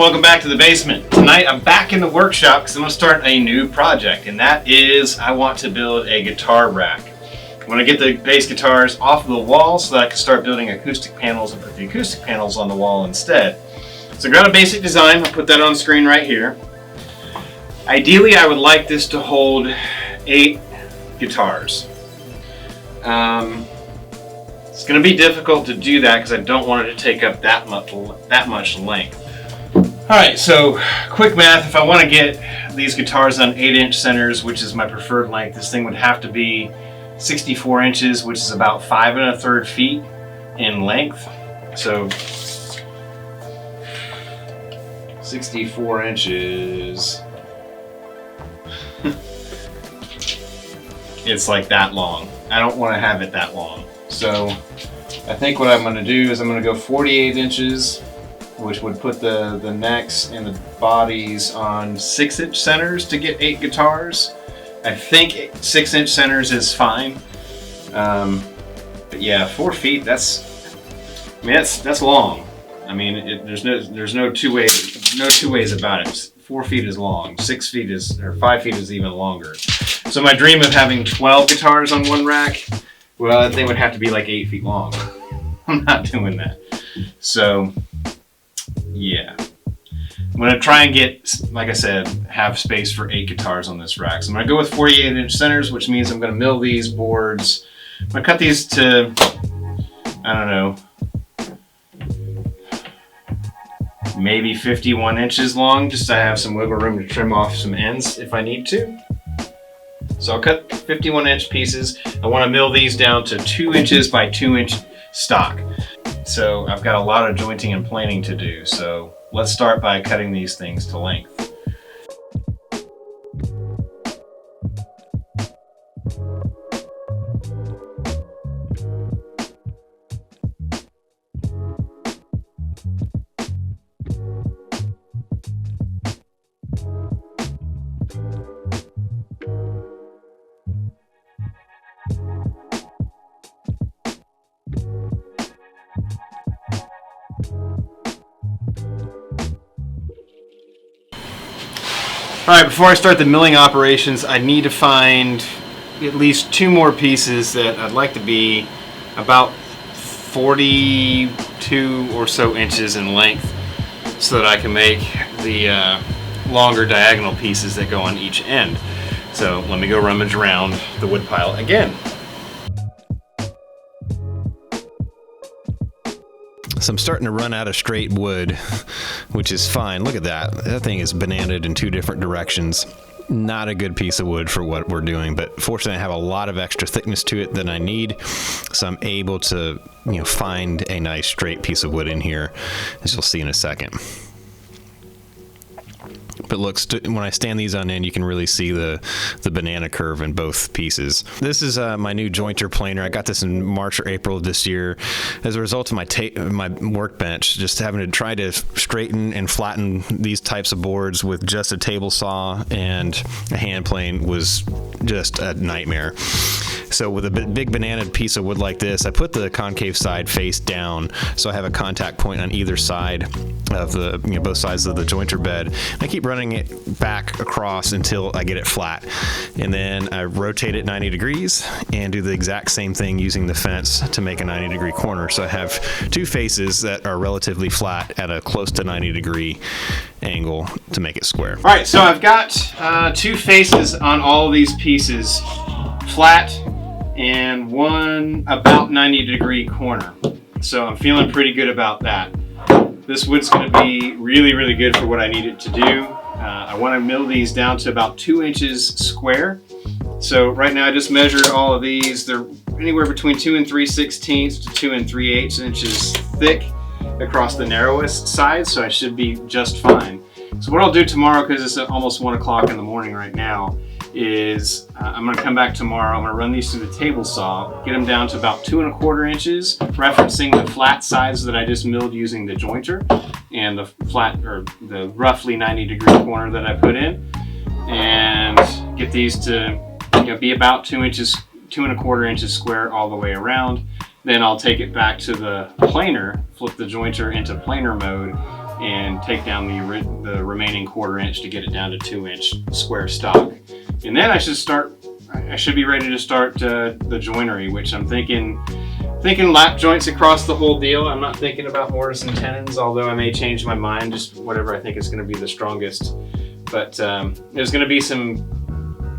welcome back to the basement. Tonight I'm back in the workshop because I'm going to start a new project, and that is I want to build a guitar rack. I want to get the bass guitars off of the wall so that I can start building acoustic panels and put the acoustic panels on the wall instead. So I got a basic design. I'll put that on screen right here. Ideally I would like this to hold 8 guitars. It's going to be difficult to do that because I don't want it to take up that much length. Alright, so quick math. If I want to get these guitars on 8-inch centers, which is my preferred length, this thing would have to be 64 inches, which is about 5 1/3 feet in length. So 64 inches. It's like that long. I don't want to have it that long. So I think what I'm going to do is I'm going to go 48 inches, which would put the necks and the bodies on 6-inch centers to get 8 guitars. I think 6-inch centers is fine. But yeah, 4 feet, that's long. I mean, there's no two ways about it. 4 feet is long. 6 feet is, or 5 feet is even longer. So my dream of having 12 guitars on one rack, well, that thing would have to be like 8 feet long. I'm not doing that. So yeah, I'm going to try and get, like I said, have space for 8 guitars on this rack. So I'm going to go with 48-inch centers, which means I'm going to mill these boards. I'm going to cut these to, I don't know, maybe 51 inches long, just to have some wiggle room to trim off some ends if I need to. So I'll cut 51-inch pieces. I want to mill these down to 2 inches by 2-inch stock. So I've got a lot of jointing and planing to do. So let's start by cutting these things to length. Alright, before I start the milling operations, I need to find at least 2 more pieces that I'd like to be about 42 or so inches in length so that I can make the longer diagonal pieces that go on each end. So let me go rummage around the wood pile again. So I'm starting to run out of straight wood, which is fine. Look at that. That thing is bananaed in 2 different directions. Not a good piece of wood for what we're doing, but fortunately I have a lot of extra thickness to it than I need, so I'm able to, find a nice straight piece of wood in here, as you'll see in a second. But look, when I stand these on end, you can really see the banana curve in both pieces. This is my new jointer planer. I got this in March or April of this year as a result of my workbench, just having to try to straighten and flatten these types of boards with just a table saw and a hand plane was just a nightmare. So with a big banana piece of wood like this, I put the concave side face down so I have a contact point on either side of the, both sides of the jointer bed. I keep running it back across until I get it flat. And then I rotate it 90 degrees and do the exact same thing using the fence to make a 90-degree corner. So I have 2 faces that are relatively flat at a close to 90-degree angle to make it square. All right, so I've got 2 faces on all these pieces, flat, and 1 about 90-degree corner. So I'm feeling pretty good about that. This wood's going to be really, really good for what I need it to do. I want to mill these down to about 2 inches square. So right now I just measured all of these. They're anywhere between 2 3/16 to 2 3/8 inches thick across the narrowest side, so I should be just fine. So what I'll do tomorrow, because it's almost 1 o'clock in the morning right now, is I'm going to come back tomorrow. I'm going to run these through the table saw, get them down to about 2 1/4 inches, referencing the flat sides that I just milled using the jointer and the flat, or the roughly 90-degree corner that I put in, and get these to be about 2 1/4 inches square all the way around. Then I'll take it back to the planer, flip the jointer into planer mode, and take down the remaining 1/4 inch to get it down to 2-inch square stock. And then I should be ready to start the joinery, which I'm thinking lap joints across the whole deal. I'm not thinking about mortise and tenons, although I may change my mind, just whatever I think is going to be the strongest. But there's going to be some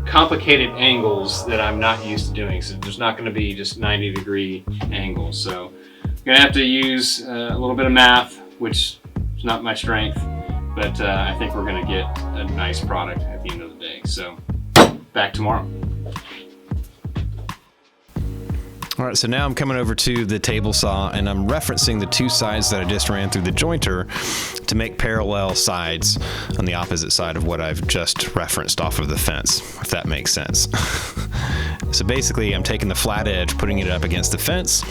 complicated angles that I'm not used to doing, so there's not going to be just 90-degree angles. So I'm going to have to use a little bit of math, which is not my strength, but I think we're going to get a nice product at the end of the day. So back tomorrow. All right, so now I'm coming over to the table saw and I'm referencing the 2 sides that I just ran through the jointer to make parallel sides on the opposite side of what I've just referenced off of the fence, if that makes sense. So basically I'm taking the flat edge, putting it up against the fence,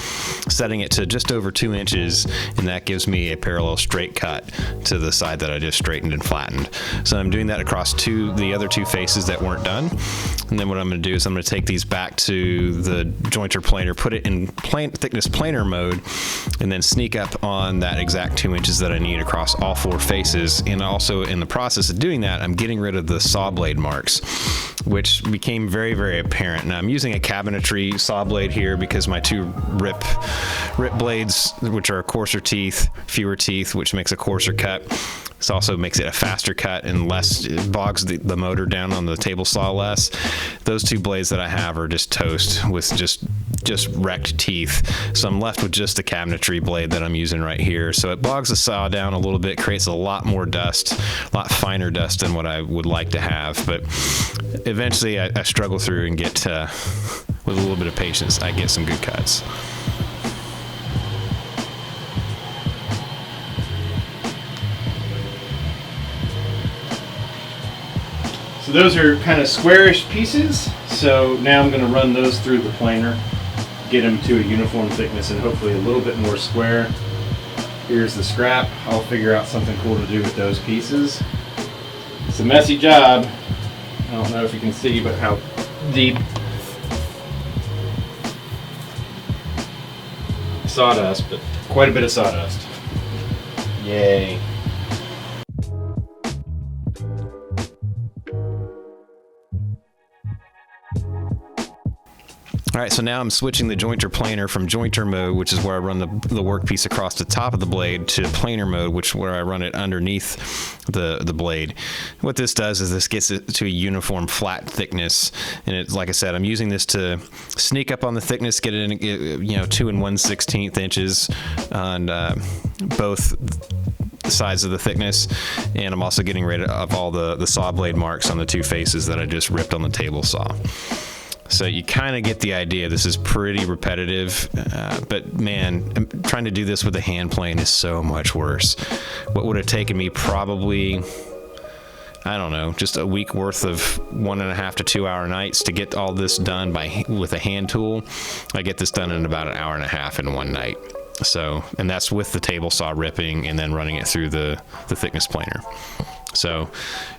setting it to just over 2 inches, and that gives me a parallel straight cut to the side that I just straightened and flattened. So I'm doing that across the other 2 faces that weren't done. And then what I'm going to do is I'm going to take these back to the jointer planer, put it in thickness planer mode, and then sneak up on that exact 2 inches that I need across all 4 faces. And also in the process of doing that, I'm getting rid of the saw blade marks, which became very, very apparent. Now I'm using a cabinetry saw blade here because my 2 rip blades, which are coarser teeth, fewer teeth, which makes a coarser cut. This also makes it a faster cut and less, it bogs the motor down on the table saw less. Those 2 blades that I have are just toast with just wrecked teeth. So I'm left with just the cabinetry blade that I'm using right here. So it bogs the saw down a little bit, creates a lot more dust, a lot finer dust than what I would like to have. But eventually I struggle through and get, with a little bit of patience, I get some good cuts. So those are kind of squarish pieces. So now I'm going to run those through the planer, get them to a uniform thickness and hopefully a little bit more square. Here's the scrap. I'll figure out something cool to do with those pieces. It's a messy job. I don't know if you can see, but how deep sawdust, but quite a bit of sawdust. Yay. All right, so now I'm switching the jointer planer from jointer mode, which is where I run the workpiece across the top of the blade, to planer mode, which where I run it underneath the blade. What this does is this gets it to a uniform flat thickness, and it's like I said, I'm using this to sneak up on the thickness, get it in 2 1/16 inches on both sides of the thickness, and I'm also getting rid of all the saw blade marks on the 2 faces that I just ripped on the table saw. So you kind of get the idea. This is pretty repetitive, but man, trying to do this with a hand plane is so much worse. What would have taken me probably, I don't know, just a week worth of 1.5 to 2 hour nights to get all this done with a hand tool, I get this done in about 1.5 hours in one night. So, and that's with the table saw ripping and then running it through the thickness planer. So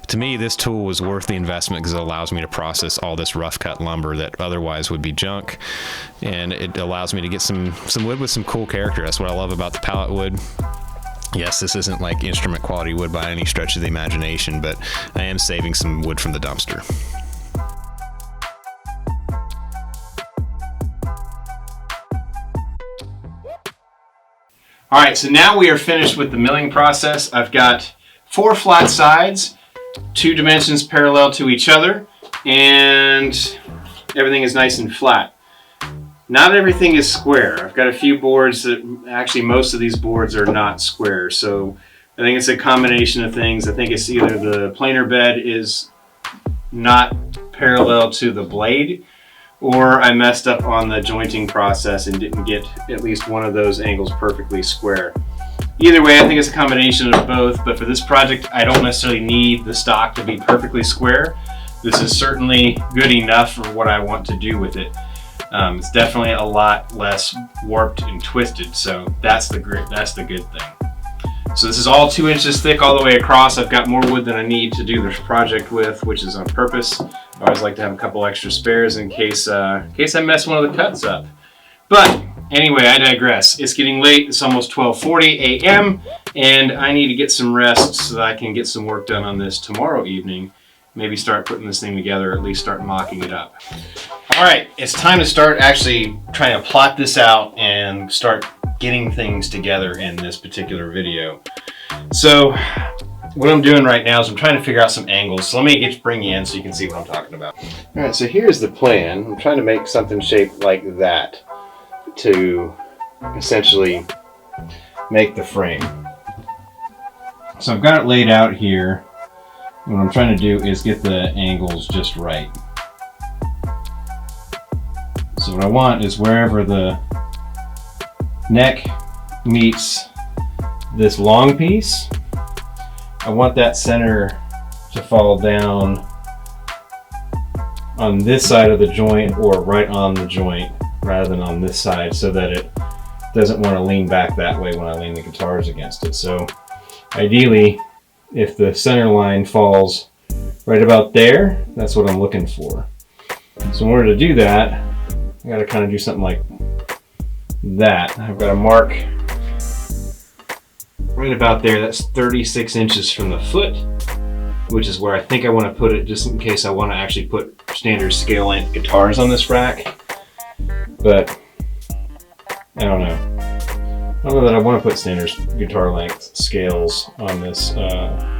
to me, this tool was worth the investment because it allows me to process all this rough cut lumber that otherwise would be junk. And it allows me to get some wood with some cool character. That's what I love about the Palletwood. Yes, this isn't like instrument quality wood by any stretch of the imagination, but I am saving some wood from the dumpster. All right, so now we are finished with the milling process. I've got 4 flat sides, 2 dimensions parallel to each other, and everything is nice and flat. Not everything is square. I've got a few boards that, actually most of these boards are not square, so I think it's a combination of things. I think it's either the planer bed is not parallel to the blade, or I messed up on the jointing process and didn't get at least one of those angles perfectly square. Either way, I think it's a combination of both, but for this project, I don't necessarily need the stock to be perfectly square. This is certainly good enough for what I want to do with it. It's definitely a lot less warped and twisted, so that's the good thing. So this is all 2 inches thick all the way across. I've got more wood than I need to do this project with, which is on purpose. I always like to have a couple extra spares in case I mess one of the cuts up. But Anyway, I digress. It's getting late. It's almost 12:40 a.m. and I need to get some rest so that I can get some work done on this tomorrow evening. Maybe start putting this thing together, or at least start mocking it up. All right, it's time to start actually trying to plot this out and start getting things together in this particular video. So what I'm doing right now is I'm trying to figure out some angles. So let me bring you in so you can see what I'm talking about. All right, so here's the plan. I'm trying to make something shaped like that to essentially make the frame. So I've got it laid out here. What I'm trying to do is get the angles just right. So what I want is wherever the neck meets this long piece, I want that center to fall down on this side of the joint or right on the joint rather than on this side, so that it doesn't want to lean back that way when I lean the guitars against it. So ideally, if the center line falls right about there, that's what I'm looking for. So in order to do that, I got to kind of do something like that. I've got to mark right about there. That's 36 inches from the foot, which is where I think I want to put it, just in case I want to actually put standard scale length guitars on this rack. But I don't know. I don't know that I want to put standard guitar length scales on this,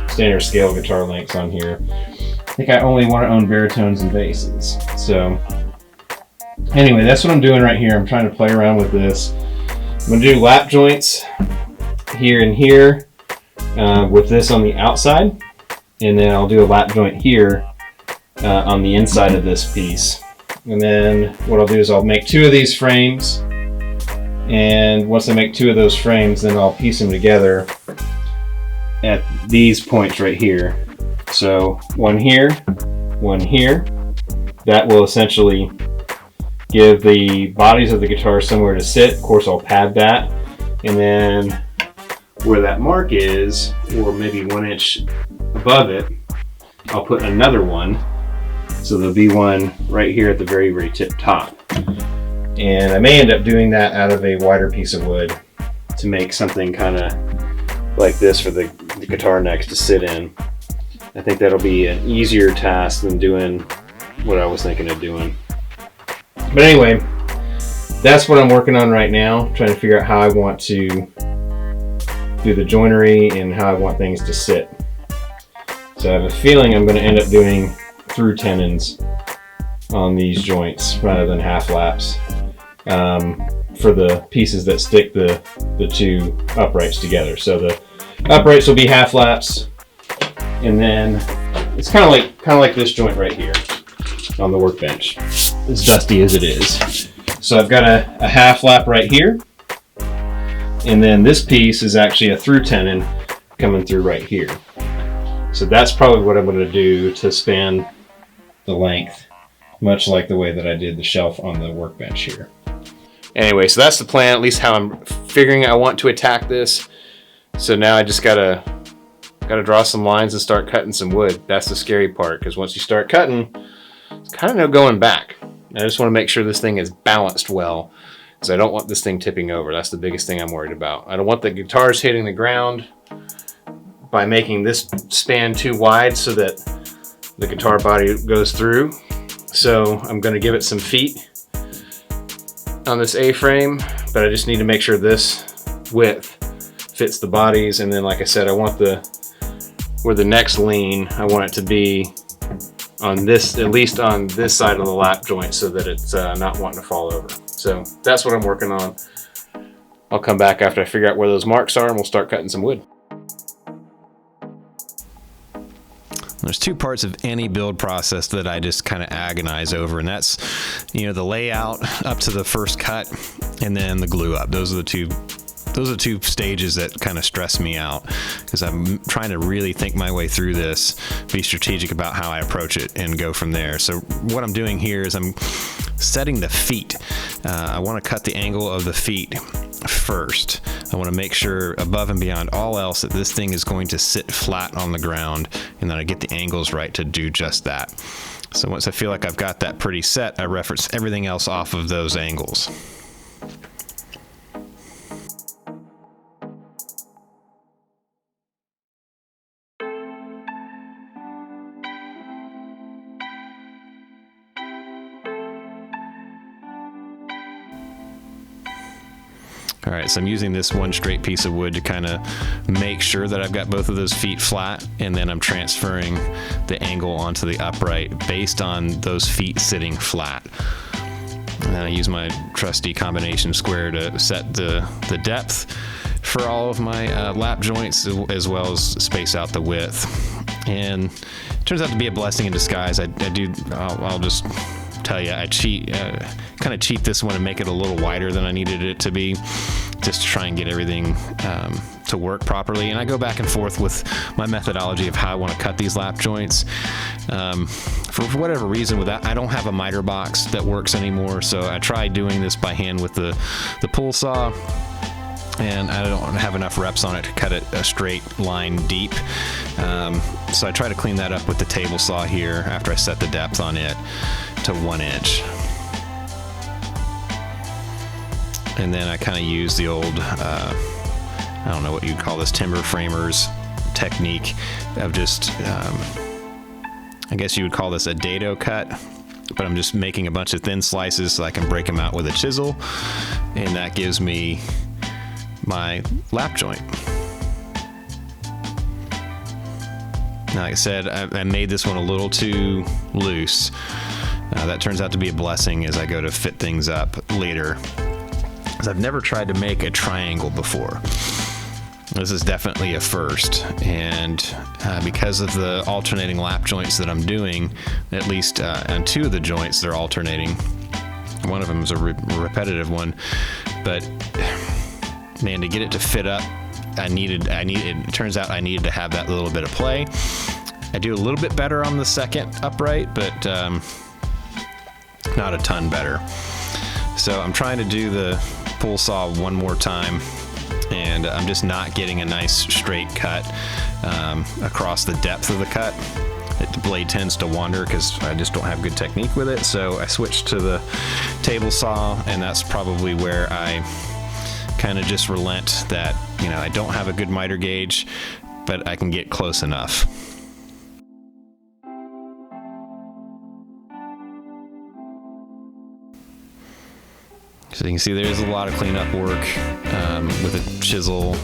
standard scale guitar lengths on here. I think I only want to own baritones and basses. So anyway, that's what I'm doing right here. I'm trying to play around with this. I'm going to do lap joints here and here with this on the outside. And then I'll do a lap joint here on the inside of this piece. And then what I'll do is I'll make two of these frames. And once I make two of those frames, then I'll piece them together at these points right here. So one here, one here. That will essentially give the bodies of the guitar somewhere to sit. Of course, I'll pad that. And then where that mark is, or maybe 1 inch above it, I'll put another one. So there'll be one right here at the very, very tip top. And I may end up doing that out of a wider piece of wood to make something kind of like this for the guitar necks to sit in. I think that'll be an easier task than doing what I was thinking of doing. But anyway, that's what I'm working on right now, trying to figure out how I want to do the joinery and how I want things to sit. So I have a feeling I'm going to end up doing through tenons on these joints rather than half laps for the pieces that stick the two uprights together. So the uprights will be half laps, and then it's kind of like this joint right here on the workbench, as dusty as it is. So I've got a half lap right here, and then this piece is actually a through tenon coming through right here. So that's probably what I'm going to do to span the length, much like the way that I did the shelf on the workbench here. Anyway, so that's the plan, at least how I'm figuring I want to attack this. So now I just gotta draw some lines and start cutting some wood. That's the scary part, because once you start cutting, it's kind of no going back. I just want to make sure this thing is balanced well, because I don't want this thing tipping over. That's the biggest thing I'm worried about. I don't want the guitars hitting the ground by making this span too wide so that the guitar body goes through. So I'm going to give it some feet on this A-frame, but I just need to make sure this width fits the bodies. And then, like I said, I want where the necks lean, I want it to be on this, at least on this side of the lap joint, so that it's not wanting to fall over. So that's what I'm working on. I'll come back after I figure out where those marks are, and we'll start cutting some wood. There's two parts of any build process that I just kind of agonize over, and that's, the layout up to the first cut and then the glue up. Those are the two stages that kind of stress me out, because I'm trying to really think my way through this, be strategic about how I approach it, and go from there. So what I'm doing here is I'm setting the feet. I want to cut the angle of the feet first. I want to make sure above and beyond all else that this thing is going to sit flat on the ground, and that I get the angles right to do just that. So once I feel like I've got that pretty set, I reference everything else off of those angles. All right, so I'm using this one straight piece of wood to kind of make sure that I've got both of those feet flat, and then I'm transferring the angle onto the upright based on those feet sitting flat. And then I use my trusty combination square to set the depth for all of my lap joints, as well as space out the width. And it turns out to be a blessing in disguise. I'll just tell you, I kind of cheat this one and make it a little wider than I needed it to be, just to try and get everything to work properly. And I go back and forth with my methodology of how I want to cut these lap joints. For whatever reason, with that, I don't have a miter box that works anymore, so I tried doing this by hand with the pull saw, and I don't have enough reps on it to cut it a straight line deep. So I try to clean that up with the table saw here after I set the depth on it to 1 inch. And then I kind of use the old, I don't know what you'd call this, timber framers technique of just, I guess you would call this a dado cut, but I'm just making a bunch of thin slices so I can break them out with a chisel, and that gives me my lap joint. Now, like I said, I made this one a little too loose. That turns out to be a blessing as I go to fit things up later, because I've never tried to make a triangle before. This is definitely a first, and because of the alternating lap joints that I'm doing, at least on 2 of the joints, they're alternating. One of them is a repetitive one, but man, to get it to fit up, it turns out I needed to have that little bit of play. I do a little bit better on the second upright, but not a ton better. So I'm trying to do the pull saw one more time, and I'm just not getting a nice straight cut across the depth of the cut. The blade tends to wander because I just don't have good technique with it. So I switched to the table saw, and that's probably where I kind of just relent that, I don't have a good miter gauge, but I can get close enough. So you can see there's a lot of cleanup work with a chisel,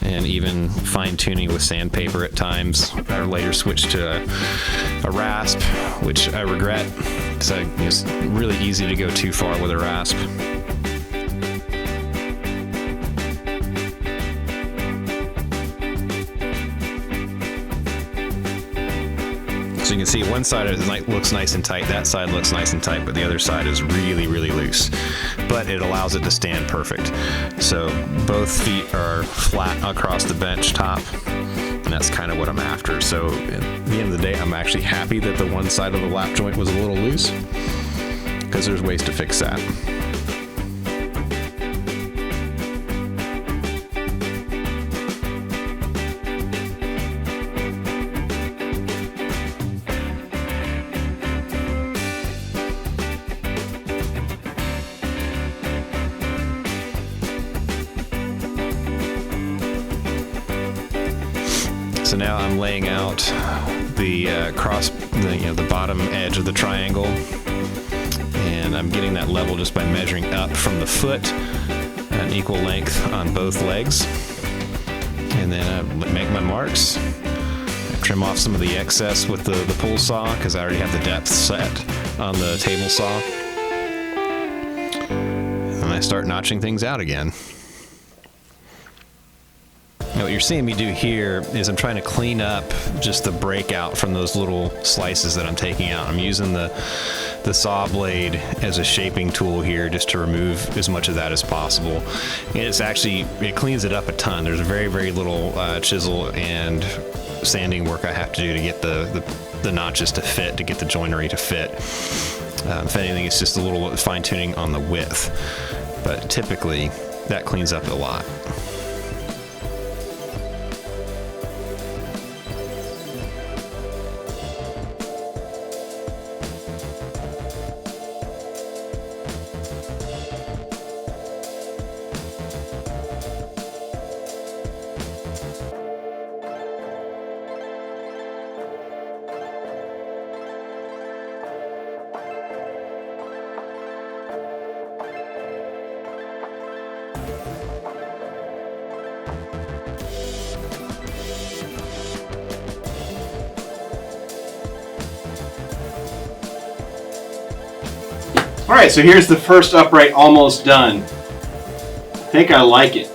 and even fine-tuning with sandpaper at times. I later switched to a rasp, which I regret, because it's really easy to go too far with a rasp. So you can see one side looks nice and tight, that side looks nice and tight, but the other side is really, really loose. But it allows it to stand perfect. So both feet are flat across the bench top, and that's kind of what I'm after. So at the end of the day, I'm actually happy that the one side of the lap joint was a little loose, because there's ways to fix that. So now I'm laying out the the bottom edge of the triangle, and I'm getting that level just by measuring up from the foot, an equal length on both legs. And then I make my marks. I trim off some of the excess with the pull saw, because I already have the depth set on the table saw. And I start notching things out again. Now what you're seeing me do here is I'm trying to clean up just the breakout from those little slices that I'm taking out. I'm using the saw blade as a shaping tool here, just to remove as much of that as possible. And it cleans it up a ton. There's very, very little chisel and sanding work I have to do to get the notches to fit, to get the joinery to fit. If anything, it's just a little fine tuning on the width, but typically that cleans up a lot. All right, so here's the first upright almost done. I think I like it.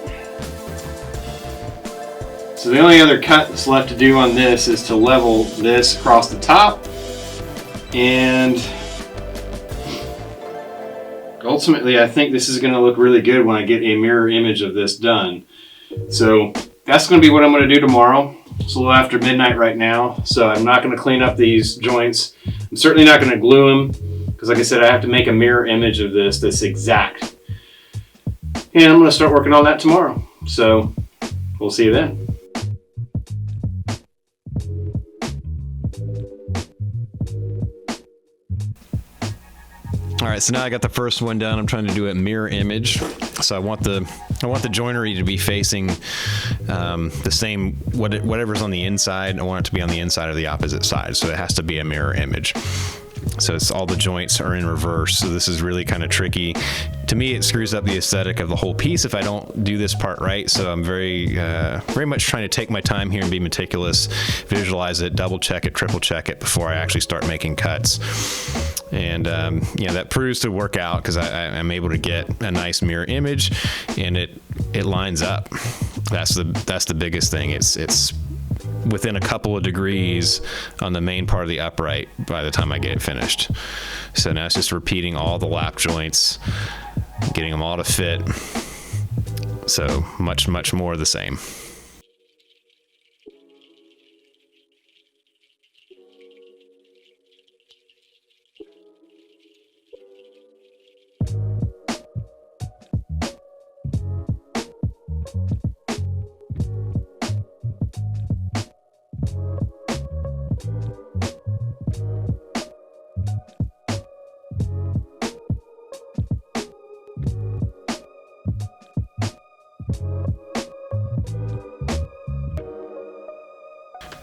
So the only other cut that's left to do on this is to level this across the top, and ultimately I think this is going to look really good when I get a mirror image of this done. So that's going to be what I'm going to do tomorrow. It's a little after midnight right now, so I'm not going to clean up these joints. I'm certainly not going to glue them, because like I said, I have to make a mirror image of this that's exact. And I'm going to start working on that tomorrow. So we'll see you then. All right, so now I got the first one done. I'm trying to do a mirror image. So I want the joinery to be facing the same, whatever's on the inside. I want it to be on the inside or the opposite side. So it has to be a mirror image. So it's all the joints are in reverse. So this is really kind of tricky. To me, it screws up the aesthetic of the whole piece if I don't do this part right. So I'm very much trying to take my time here and be meticulous, visualize it, double check it, triple check it before I actually start making cuts. And that proves to work out because I'm able to get a nice mirror image, and it lines up. That's the biggest thing. It's within a couple of degrees on the main part of the upright by the time I get it finished. So now it's just repeating all the lap joints, getting them all to fit. So much more of the same.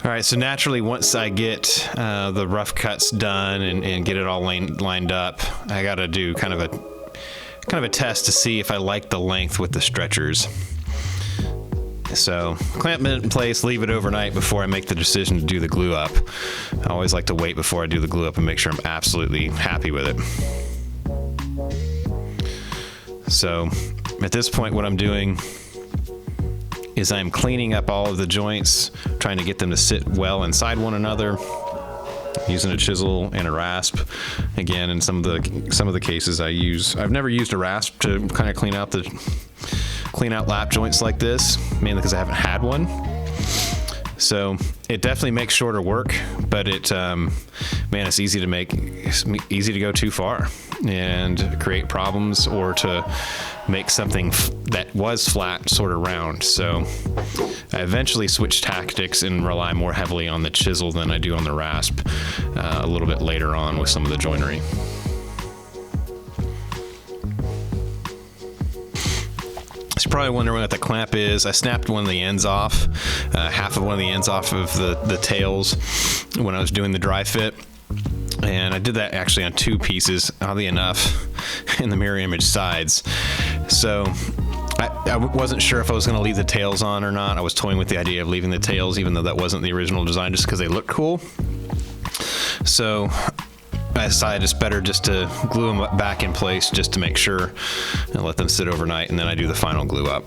All right, so naturally, once I get the rough cuts done and get it all lined up, I got to do kind of a test to see if I like the length with the stretchers. So clamp it in place, leave it overnight before I make the decision to do the glue up. I always like to wait before I do the glue up and make sure I'm absolutely happy with it. So at this point, what I'm doing is I'm cleaning up all of the joints, trying to get them to sit well inside one another, using a chisel and a rasp. Again, in some of the cases I've never used a rasp to kind of clean out lap joints like this, mainly because I haven't had one. So it definitely makes shorter work, but it's easy to go too far and create problems, or to make something that was flat sort of round. So I eventually switched tactics and rely more heavily on the chisel than I do on the rasp a little bit later on with some of the joinery. So you're probably wondering what the clamp is. I snapped one of the ends off, half of one of the ends off of the tails when I was doing the dry fit. And I did that actually on two pieces, oddly enough, in the mirror image sides. So I wasn't sure if I was going to leave the tails on or not. I was toying with the idea of leaving the tails, even though that wasn't the original design, just because they look cool. So I decided it's better just to glue them back in place just to make sure and let them sit overnight, and then I do the final glue up.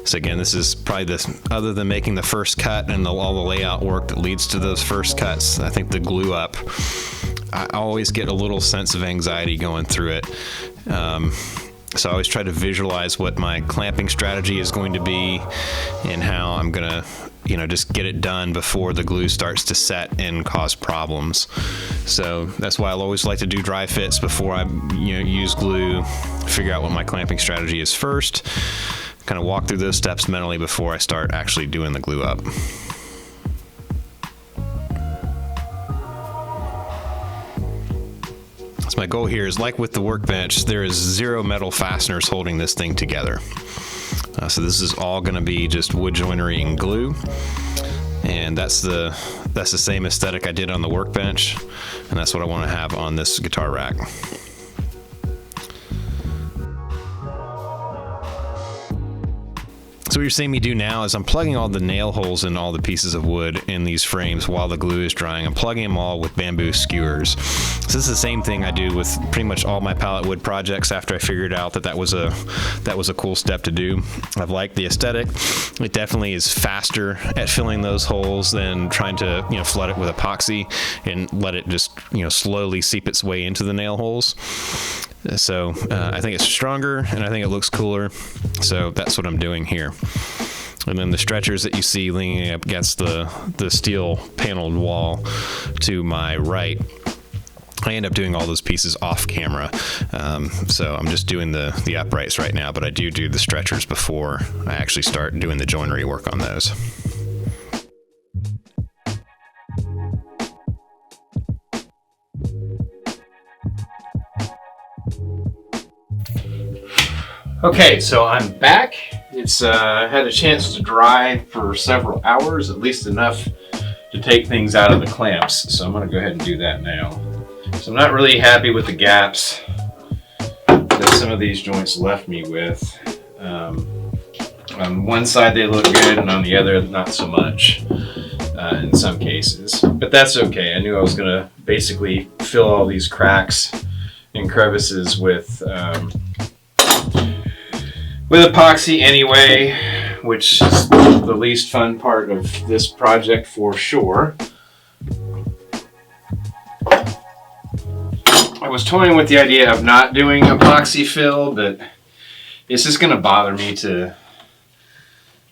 So again, this is probably other than making the first cut and all the layout work that leads to those first cuts, I think the glue up, I always get a little sense of anxiety going through it. So I always try to visualize what my clamping strategy is going to be and how I'm going to, just get it done before the glue starts to set and cause problems. So that's why I'll always like to do dry fits before I, use glue, figure out what my clamping strategy is first, kind of walk through those steps mentally before I start actually doing the glue up. So my goal here is, like with the workbench, there is 0 metal fasteners holding this thing together. So this is all going to be just wood joinery and glue, and that's the same aesthetic I did on the workbench, and that's what I want to have on this guitar rack. So what you're seeing me do now is I'm plugging all the nail holes in all the pieces of wood in these frames while the glue is drying. I'm plugging them all with bamboo skewers. So this is the same thing I do with pretty much all my pallet wood projects after I figured out that was a cool step to do. I've liked the aesthetic. It definitely is faster at filling those holes than trying to, flood it with epoxy and let it just, slowly seep its way into the nail holes. So I think it's stronger and I think it looks cooler. So that's what I'm doing here. And then the stretchers that you see leaning up against the steel paneled wall to my right, I end up doing all those pieces off camera. So I'm just doing the uprights right now, but I do the stretchers before I actually start doing the joinery work on those. Okay, so I'm back. It's had a chance to dry for several hours, at least enough to take things out of the clamps. So I'm going to go ahead and do that now. So I'm not really happy with the gaps that some of these joints left me with. On one side they look good, and on the other not so much in some cases. But that's okay. I knew I was going to basically fill all these cracks and crevices with epoxy anyway, which is the least fun part of this project for sure. I was toying with the idea of not doing epoxy fill, but it's just going to bother me to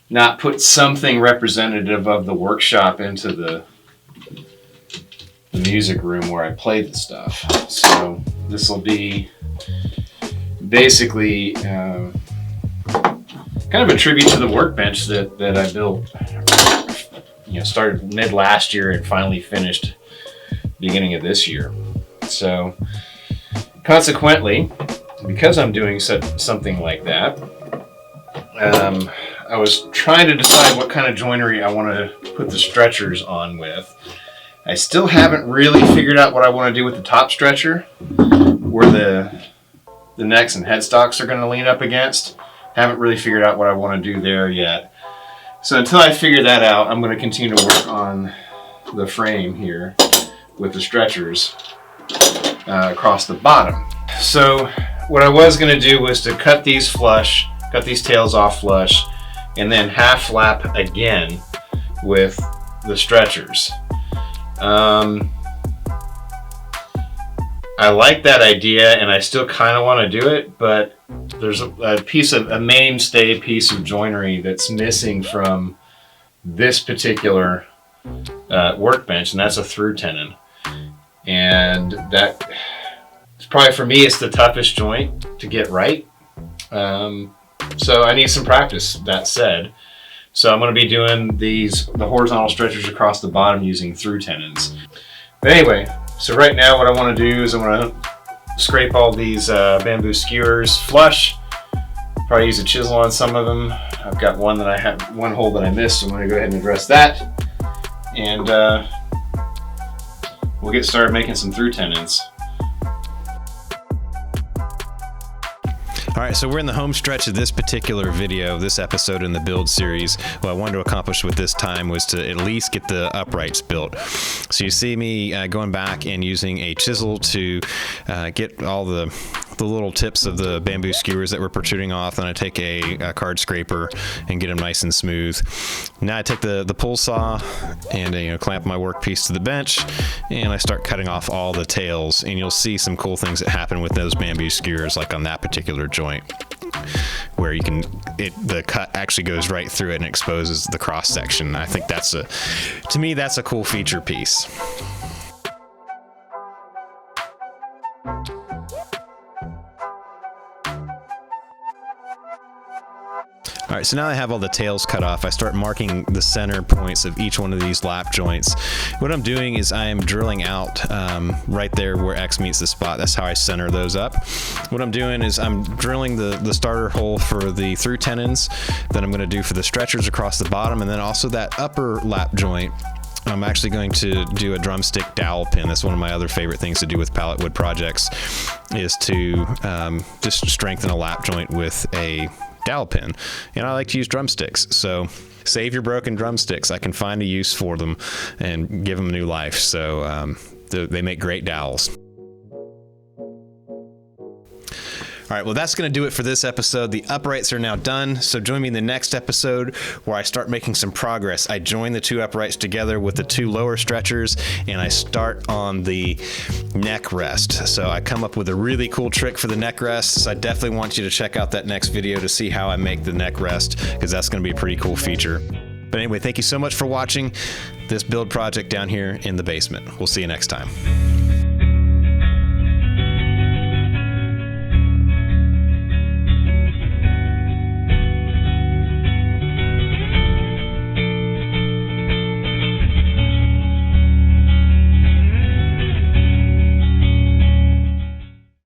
not put something representative of the workshop into the music room where I play the stuff. So this will be basically kind of a tribute to the workbench that I built, started mid last year and finally finished beginning of this year. So consequently, because I'm doing something like that, I was trying to decide what kind of joinery I want to put the stretchers on with. I still haven't really figured out what I want to do with the top stretcher, where the necks and headstocks are going to lean up against. Haven't really figured out what I want to do there yet. So until I figure that out, I'm going to continue to work on the frame here with the stretchers across the bottom. So what I was going to do was to cut these flush, cut these tails off flush, and then half lap again with the stretchers. I like that idea, and I still kind of want to do it, but there's a mainstay piece of joinery that's missing from this particular workbench, and that's a through tenon. And that, probably for me, it's the toughest joint to get right. So I need some practice, that said. So I'm going to be doing the horizontal stretchers across the bottom using through tenons. But anyway, so right now what I want to do is I want to scrape all these bamboo skewers flush. Probably use a chisel on some of them. I've got one hole that I missed, so I'm going to go ahead and address that. And we'll get started making some through tenons. All right, so we're in the home stretch of this particular video, this episode in the build series. What I wanted to accomplish with this time was to at least get the uprights built. So you see me going back and using a chisel to get all the little tips of the bamboo skewers that were protruding off. Then I take a card scraper and get them nice and smooth. Now I take the pull saw and clamp my workpiece to the bench, and I start cutting off all the tails. And you'll see some cool things that happen with those bamboo skewers, like on that particular joint, where the cut actually goes right through it and exposes the cross section. I think to me that's a cool feature piece. All right, so now I have all the tails cut off. I start marking the center points of each one of these lap joints. What I'm doing is I am drilling out right there where X meets the spot. That's how I center those up. What I'm doing is I'm drilling the starter hole for the through tenons that I'm going to do for the stretchers across the bottom, and then also that upper lap joint. I'm actually going to do a drumstick dowel pin. That's one of my other favorite things to do with pallet wood projects, is to just strengthen a lap joint with a dowel pin. And I like to use drumsticks. So save your broken drumsticks. I can find a use for them and give them new life. So they make great dowels. All right, well, that's going to do it for this episode. The uprights are now done, so join me in the next episode where I start making some progress. I join the 2 uprights together with the 2 lower stretchers, and I start on the neck rest. So I come up with a really cool trick for the neck rests. I definitely want you to check out that next video to see how I make the neck rest, because that's going to be a pretty cool feature. But anyway, thank you so much for watching this build project down here in the basement. We'll see you next time.